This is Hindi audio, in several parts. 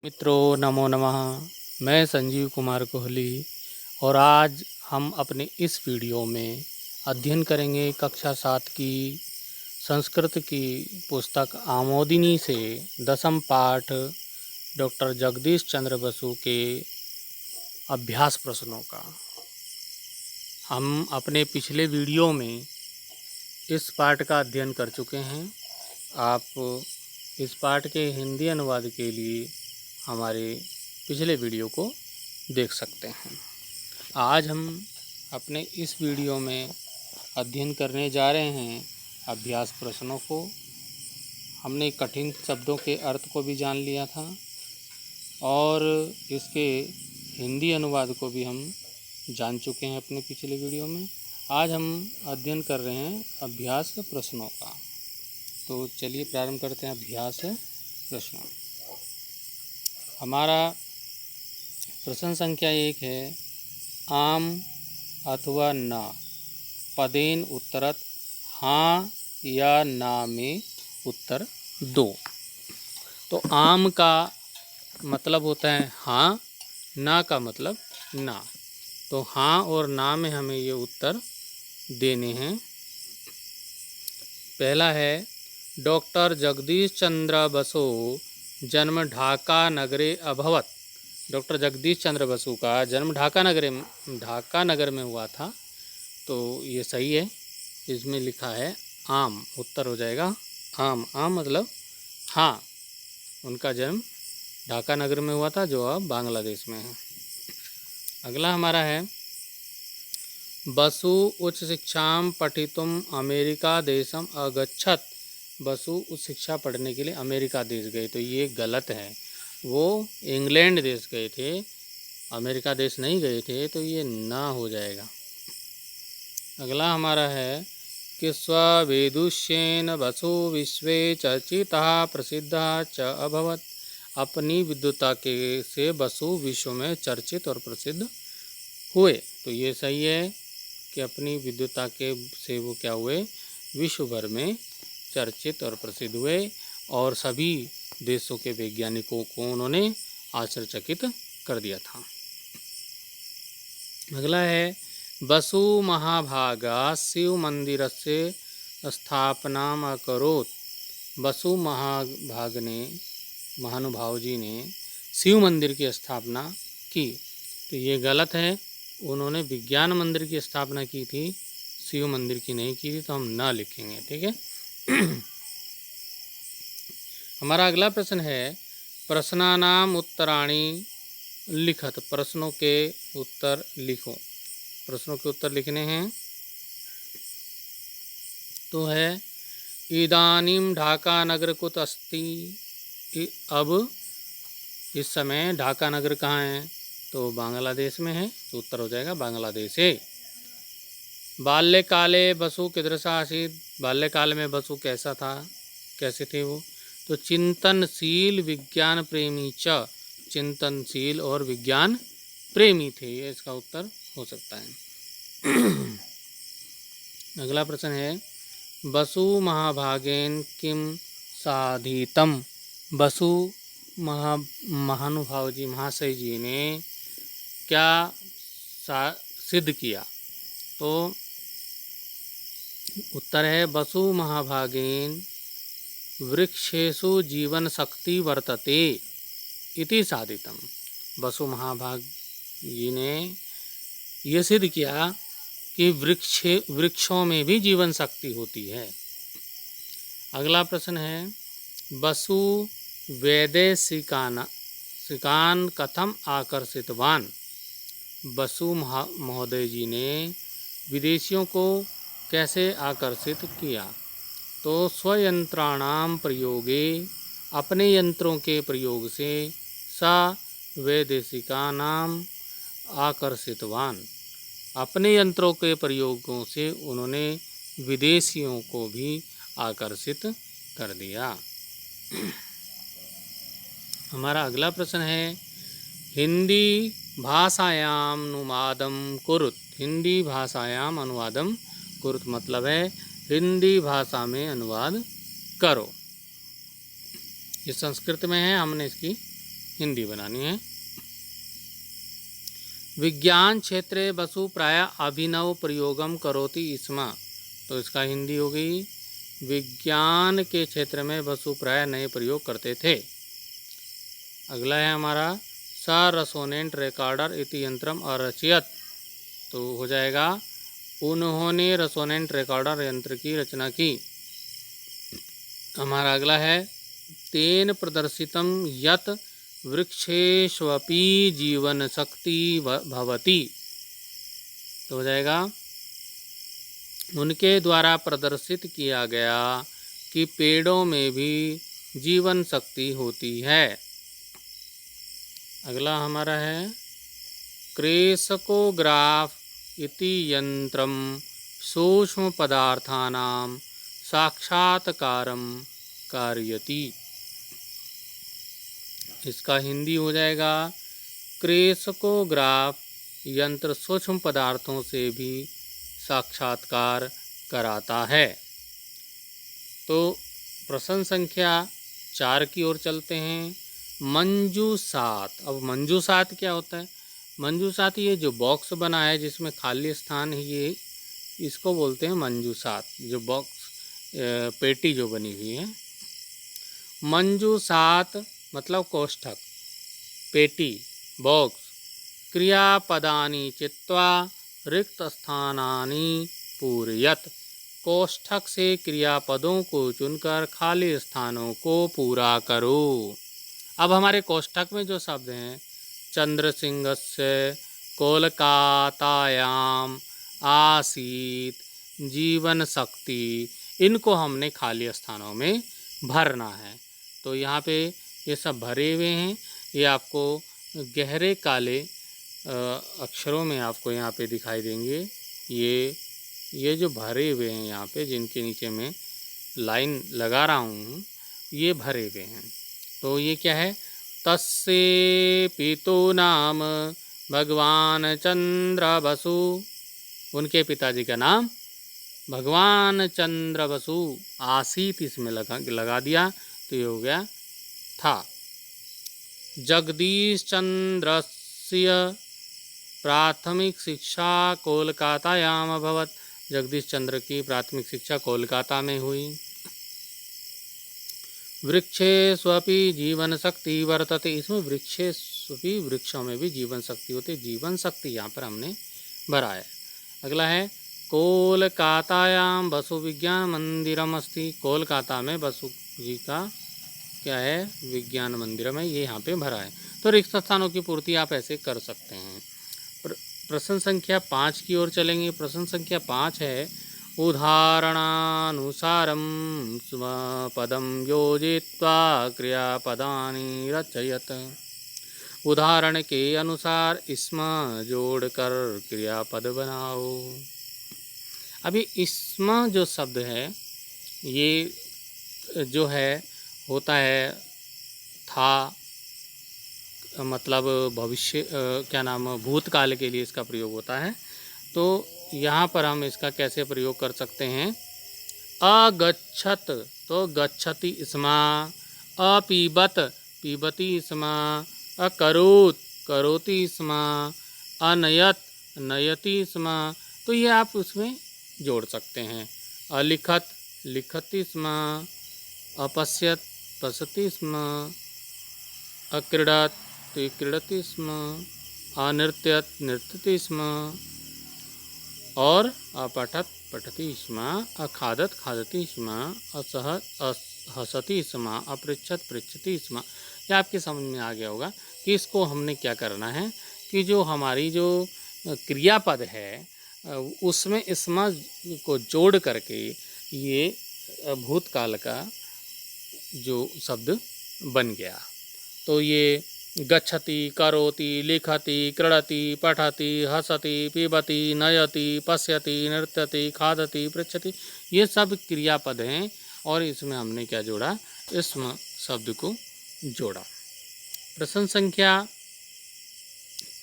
मित्रों नमो नमः। मैं संजीव कुमार कोहली और आज हम अपने इस वीडियो में अध्ययन करेंगे कक्षा 7 की संस्कृत की पुस्तक आमोदिनी से दसम पाठ डॉक्टर जगदीश चंद्र बसु के अभ्यास प्रश्नों का। हम अपने पिछले वीडियो में इस पाठ का अध्ययन कर चुके हैं। आप इस पाठ के हिंदी अनुवाद के लिए हमारे पिछले वीडियो को देख सकते हैं। आज हम अपने इस वीडियो में अध्ययन करने जा रहे हैं अभ्यास प्रश्नों को। हमने कठिन शब्दों के अर्थ को भी जान लिया था और इसके हिंदी अनुवाद को भी हम जान चुके हैं अपने पिछले वीडियो में। आज हम अध्ययन कर रहे हैं अभ्यास प्रश्नों का। तो चलिए प्रारंभ करते हैं अभ्यास प्रश्न। हमारा प्रश्न संख्या 1 है, आम अथवा न पदेन उत्तरत हाँ या ना में उत्तर दो। तो आम का मतलब होता है हाँ, ना का मतलब ना। तो हाँ और ना में हमें ये उत्तर देने हैं। पहला है, डॉक्टर जगदीश चंद्र बसु जन्म ढाका नगरे अभवत। डॉक्टर जगदीश चंद्र बसु का जन्म ढाका नगर में हुआ था। तो ये सही है। इसमें लिखा है आम, उत्तर हो जाएगा आम। आम मतलब हाँ, उनका जन्म ढाका नगर में हुआ था जो अब बांग्लादेश में है। अगला हमारा है, बसु उच्च शिक्षाम पठितुम अमेरिका देशम अगच्छत। बसु उच्च शिक्षा पढ़ने के लिए अमेरिका देश गए। तो ये गलत है। वो इंग्लैंड देश गए थे, अमेरिका देश नहीं गए थे। तो ये ना हो जाएगा। अगला हमारा है कि स्ववेदुष्येन बसु विश्वे चर्चितः प्रसिद्धः च अभवत। अपनी विद्वता के से बसु विश्व में चर्चित और प्रसिद्ध हुए। तो ये सही है कि अपनी विद्वता के से वो क्या हुए, विश्व भर में चर्चित और प्रसिद्ध हुए और सभी देशों के वैज्ञानिकों को उन्होंने आश्चर्यचकित कर दिया था। अगला है, बसु महाभागा शिव मंदिर से स्थापना अकरोत्। बसु महानुभाव जी ने शिव मंदिर की स्थापना की। तो ये गलत है। उन्होंने विज्ञान मंदिर की स्थापना की थी, शिव मंदिर की नहीं की थी। तो हम ना लिखेंगे, ठीक है। हमारा अगला प्रश्न है, प्रश्नानाम उत्तराणि लिखत। प्रश्नों के उत्तर लिखो। प्रश्नों के उत्तर लिखने हैं। तो है, इदानीम ढाका नगर कुत अस्ति। अब इस समय ढाका नगर कहाँ है? तो बांग्लादेश में है। तो उत्तर हो जाएगा बांग्लादेश है। बाल्यकाले बसु कीदृशः आसीत्। बाल्यकाल में बसु कैसा था, कैसे थे वो? तो चिंतनशील विज्ञान प्रेमी च। चिंतनशील और विज्ञान प्रेमी थे। ये इसका उत्तर हो सकता है। अगला प्रश्न है, बसु महाभागेन किम साधितम। बसु महानुभाव जी, महाशय जी ने क्या सिद्ध किया? तो उत्तर है, बसु महाभागेन वृक्षेषु जीवन शक्ति वर्तते इति साधितम। बसु महाभाग जी ने यह सिद्ध किया कि वृक्षों में भी जीवन शक्ति होती है। अगला प्रश्न है, बसु वैदेशिकान कथम आकर्षितवान। बसु महोदय जी ने विदेशियों को कैसे आकर्षित किया? तो स्वयंत्राणाम प्रयोगे, अपने यंत्रों के प्रयोग से, सा वैदेशिकानाम आकर्षितवान, अपने यंत्रों के प्रयोगों से उन्होंने विदेशियों को भी आकर्षित कर दिया। हमारा अगला प्रश्न है, हिंदी भाषायाम अनुवादम कुरुत। हिंदी भाषायाम अनुवादम कुरुत मतलब है हिंदी भाषा में अनुवाद करो। ये संस्कृत में है, हमने इसकी हिंदी बनानी है। विज्ञान क्षेत्रे वसु प्राय अभिनव प्रयोगम करोति स्म। तो इसका हिंदी हो गई, विज्ञान के क्षेत्र में वसु प्राय नए प्रयोग करते थे। अगला है हमारा स रेसोनेंट रिकॉर्डर इति यंत्रम अरचयत। तो हो जाएगा उन्होंने रेसोनेंट रिकॉर्डर यंत्र की रचना की। हमारा अगला है तेन प्रदर्शितम यत वृक्षेष्वपि जीवन शक्ति भवति। तो हो जाएगा उनके द्वारा प्रदर्शित किया गया कि पेड़ों में भी जीवन शक्ति होती है। अगला हमारा है क्रेस्कोग्राफ इति यंत्रम सूक्ष्म पदार्थानां साक्षात्कारम कारयति। इसका हिंदी हो जाएगा क्रेस्कोग्राफ यंत्र सूक्ष्म पदार्थों से भी साक्षात्कार कराता है। तो प्रश्न संख्या 4 की ओर चलते हैं। मंजूसात। अब मंजूसात क्या होता है? मंजूसात ये जो बॉक्स बना है जिसमें खाली स्थान है, ये इसको बोलते हैं मंजूसात। जो बॉक्स पेटी जो बनी हुई है, मंजूसात मतलब कोष्ठक, पेटी, बॉक्स। क्रियापदानि चित्वा रिक्त स्थानानि पूरयत। कोष्ठक से क्रियापदों को चुनकर खाली स्थानों को पूरा करो। अब हमारे कोष्ठक में जो शब्द हैं, चंद्रसिंहस्य कोलकातायाम आसीत, जीवन शक्ति, इनको हमने खाली स्थानों में भरना है। तो यहाँ पे ये सब भरे हुए हैं। ये आपको गहरे काले अक्षरों में आपको यहाँ पे दिखाई देंगे। ये जो भरे हुए हैं यहाँ पे, जिनके नीचे मैं लाइन लगा रहा हूँ, ये भरे हुए हैं। तो ये क्या है? तस्य पितु नाम भगवान चंद्र बसु। उनके पिताजी का नाम भगवान चंद्र बसु आसीत इसमें लगा दिया, तो ये हो गया था। जगदीश चंद्रस्य प्राथमिक शिक्षा कोलकातायाम अभवत। जगदीश चंद्र की प्राथमिक शिक्षा कोलकाता में हुई। वृक्षेष्वपि जीवन शक्ति वर्तते। इसमें वृक्षेष्वपि, वृक्षों में भी जीवन शक्ति होती है। जीवन शक्ति यहाँ पर हमने भरा है। अगला है कोलकातायाम वसु विज्ञान मंदिरम अस्ति। कोलकाता में वसु जी का क्या है? विज्ञान मंदिरम है, ये यहाँ पे भरा है। तो रिक्त स्थानों की पूर्ति आप ऐसे कर सकते हैं। प्रश्न संख्या 5 की ओर चलेंगे। प्रश्न संख्या 5 है उदाहरणानुसारम स्वपदम योजित्वा क्रियापदानि रचयत। उदाहरण के अनुसार इसमें जोड़कर क्रियापद बनाओ। अभी इसमें जो शब्द है, ये जो है होता है था, मतलब भविष्य, क्या नाम, भूतकाल के लिए इसका प्रयोग होता है। तो यहाँ पर हम इसका कैसे प्रयोग कर सकते हैं? अगच्छत तो गच्छति स्म, अपीबत पीबती स्म, अकरोत करोति स्म, अनयत नयति स्म। तो ये आप उसमें जोड़ सकते हैं। अलिखत लिखति स्म, अपश्यत पश्यति स्म, अक्रीडत तो क्रीडति स्म, अनृत्यत नृत्यति स्म, और अपठत पठति स्म, अखादत खादति स्म, हसति स्म, अपृच्छत पृच्छति स्म। ये आपके समझ में आ गया होगा कि इसको हमने क्या करना है कि जो हमारी जो क्रियापद है उसमें स्म को जोड़ करके ये भूतकाल का जो शब्द बन गया। तो ये गच्छति, करोति, लिखति, क्रीडति, पठति, हसति, पीबति, नयति, पश्यति, नृत्यति, खादति, पृच्छति, ये सब क्रियापद हैं। और इसमें हमने क्या जोड़ा? स्म शब्द को जोड़ा। प्रश्न संख्या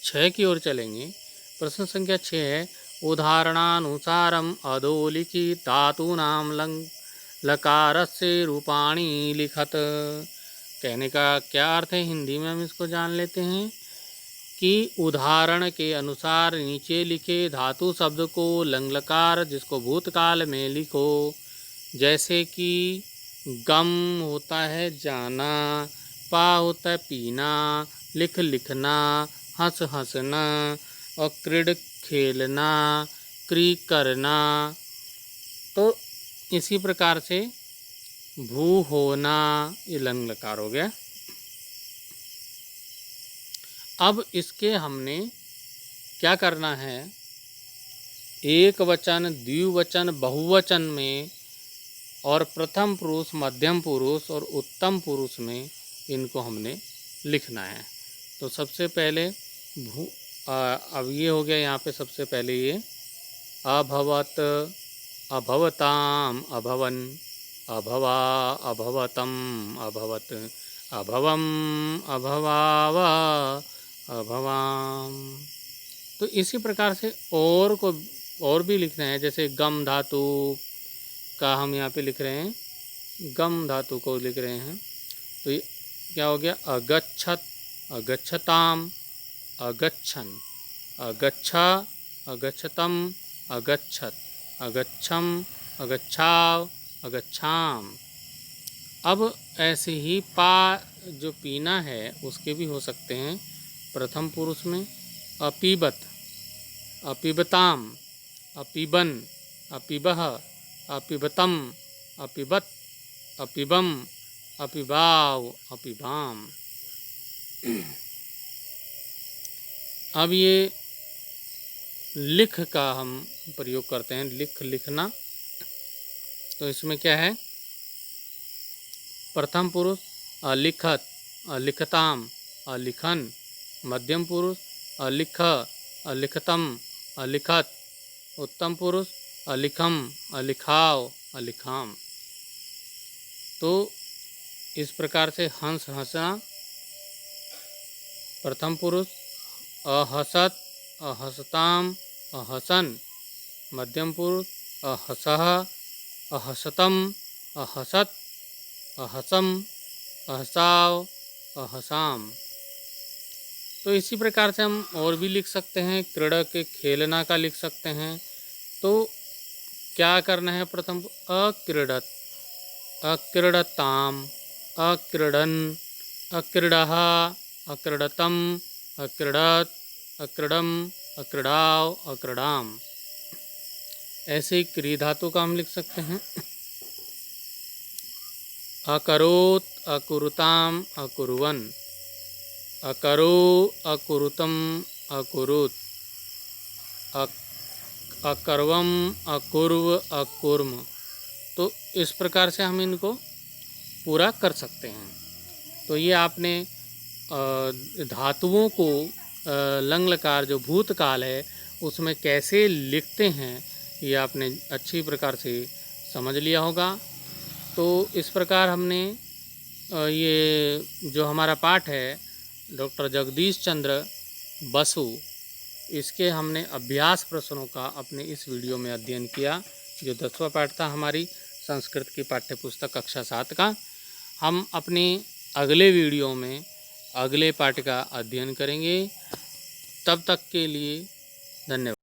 6 की ओर चलेंगे। प्रश्न संख्या 6 है उदाहरणानुसारम अधोलिखित धातूनां लकारस्य रूपाणि लिखत। कहने का क्या अर्थ है, हिंदी में हम इसको जान लेते हैं कि उदाहरण के अनुसार नीचे लिखे धातु शब्द को लंग जिसको भूतकाल में लिखो। जैसे कि गम होता है जाना, पा होता है पीना, लिख लिखना, हंस हंसना, और क्रीड खेलना, क्री करना। तो इसी प्रकार से भू होना, ये लंग लकार हो गया। अब इसके हमने क्या करना है, एक वचन, द्विवचन, बहुवचन में और प्रथम पुरुष, मध्यम पुरुष और उत्तम पुरुष में इनको हमने लिखना है। तो सबसे पहले अब ये हो गया, यहाँ पे सबसे पहले ये अभवत, अभवताम, अभवन, अभवा, अभवतम, अभवत, अभवम, अभवाव, अभवाम। तो इसी प्रकार से और भी लिखना है। जैसे गम धातु का हम यहाँ पे लिख रहे हैं, गम धातु को लिख रहे हैं। तो ये क्या हो गया, अगच्छत, अगच्छताम, अगच्छन, अगच्छा, अगच्छतम, अगच्छत, अगच्छम, अगच्छाव, अगच्छाम। अब ऐसे ही पा जो पीना है उसके भी हो सकते हैं प्रथम पुरुष में, अपीबत, अपीबताम, अपीबन, अपीबह, अपीबतम, अपीबत, अपीबम, अपीबाव, अपीबाम। अब ये लिख का हम प्रयोग करते हैं, लिख लिखना। तो इसमें क्या है, प्रथम पुरुष अलिखत, अलिखताम, अलिखन, मध्यम पुरुष अलिख, अलिखतम, अलिखत, उत्तम पुरुष अलिखम, अलिखाव, अलिखाम। तो इस प्रकार से हंस हंसना प्रथम पुरुष, अहसत, अहसताम, अहसन, मध्यम पुरुष अहसह, अहसतम, अहसत, अहसम, अहसाव, अहसाम। तो इसी प्रकार से हम और भी लिख सकते हैं, क्रीड़ा के खेलना का लिख सकते हैं। तो क्या करना है, प्रथम अक्रीडत, अक्रीडताम, अक्रीडन, अक्रीडः, अक्रीडतम, अक्रीडत, अक्रीडम, अक्रीडाव, अक्रीडाम। ऐसे ही क्री धातु का हम लिख सकते हैं, अकरोत, अकुरुताम, अकुरुवन, अकरो, अकुरुतम, अकुरुत, अकर्वम, अकुर्व, अकुर्म। तो इस प्रकार से हम इनको पूरा कर सकते हैं। तो ये आपने धातुओं को लंग लकार जो भूतकाल है उसमें कैसे लिखते हैं ये आपने अच्छी प्रकार से समझ लिया होगा। तो इस प्रकार हमने ये जो हमारा पाठ है डॉक्टर जगदीश चंद्र बसु, इसके हमने अभ्यास प्रश्नों का अपने इस वीडियो में अध्ययन किया। जो 10वां पाठ था हमारी संस्कृत की पाठ्य पुस्तक कक्षा 7 का। हम अपने अगले वीडियो में अगले पाठ का अध्ययन करेंगे। तब तक के लिए धन्यवाद।